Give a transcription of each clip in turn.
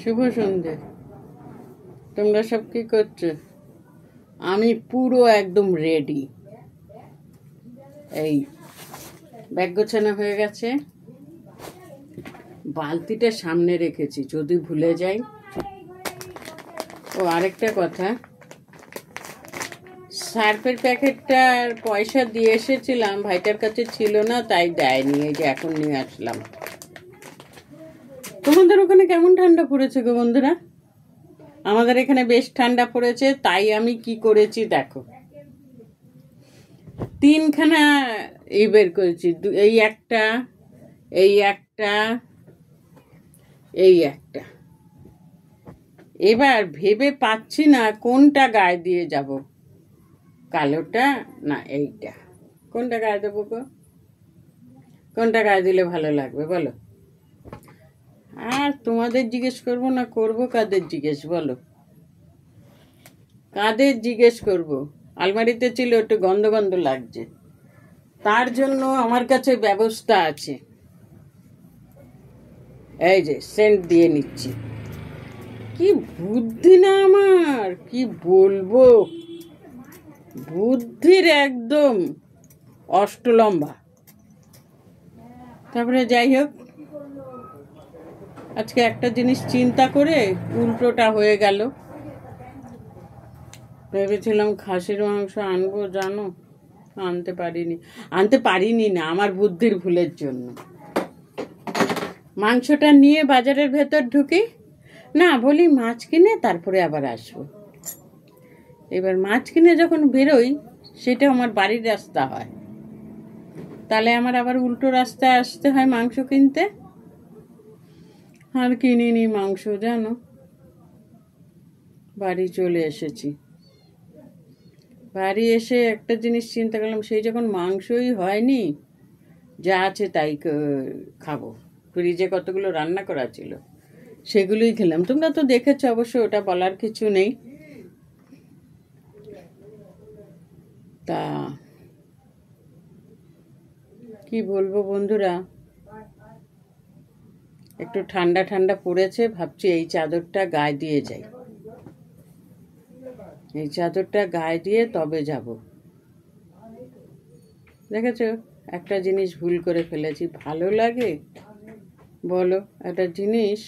শুভ সন্ধে। তোমরা সব কি করছো? আমি পুরো একদম রেডি। এই ব্যাগ গোছানো হয়ে গেছে, বালতিটা সামনে রেখেছি যদি ভুলে যাই। ও আরেকটা কথা, সার্ফের প্যাকেটটার পয়সা দিয়ে এসেছিলাম, ভাইটার কাছে ছিল না তাই দেয়নি, এই যে এখন নিয়ে আসলাম। তোমাদের ওখানে কেমন ঠান্ডা পড়েছে গো বন্ধুরা? আমাদের এখানে বেশ ঠান্ডা পড়েছে। তাই আমি কি করেছি দেখো, 3খানা এই বের করেছি, এই একটা, এই একটা, এই একটা। এবার ভেবে পাচ্ছি না কোনটা গায়ে দিয়ে যাব, কালোটা না এইটা, কোনটা গায়ে দেবো গো? কোনটা গায়ে দিলে ভালো লাগবে বলো? আর তোমাদের জিজ্ঞেস করবো না, করবো কাদের জিজ্ঞেস বলো? কাদের জিজ্ঞেস করব? আলমারিতে ছিল, একটু গন্ধ গন্ধ লাগছে, তার জন্য আমার কাছে ব্যবস্থা আছে। এই যে সেন্ট দিয়ে নিচ্ছি। কি বুদ্ধি না আমার, কি বলবো, বুদ্ধির একদম অষ্টলম্বা। তারপরে যাই হোক, আজকে একটা জিনিস চিন্তা করে উল্টোটা হয়ে গেল। ভেবেছিলাম খাসির মাংস আনবো, জানো আনতে পারিনি না, আমার বুদ্ধির ভুলের জন্য। মাংসটা নিয়ে বাজারের ভেতর ঢুকি, না বলি মাছ কিনে তারপরে আবার আসবো। এবার মাছ কিনে যখন বেরোই, সেটা আমার বাড়ির রাস্তা হয়, তাহলে আমার আবার উল্টো রাস্তায় আসতে হয় মাংস কিনতে। আর কিনিনি মাংস, জানো। বাড়ি চলে এসেছি, বাড়ি এসে একটা জিনিস চিন্তা করলাম, সেই যখন মাংসই হয়নি, যা আছে তাই খাবো। ফ্রিজে কতগুলো রান্না করা ছিল, সেগুলোই খেলাম। তোমরা তো দেখেছো অবশ্য, ওটা বলার কিছু নেই। তা কি বলবো বন্ধুরা, একটু ঠান্ডা ঠান্ডা পড়েছে, ভাবছি এই চাদরটা গায়ে দিয়ে যাই। এই চাদরটা গায়ে দিয়ে তবে যাব। দেখেছো, একটা জিনিস ভুল করে ফেলেছি। ভালো লাগে বলো? একটা জিনিস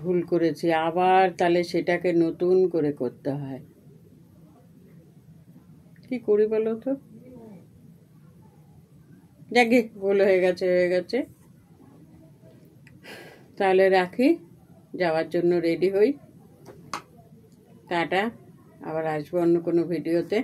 ভুল করেছি, আবার তাহলে সেটাকে নতুন করে করতে হয়। কি করি বলো তো? যাকে ভুল হয়ে গেছে। তাহলে রাখি, যাওয়ার জন্য রেডি হই। টাটা, আবার আসবো অন্য কোনো ভিডিওতে।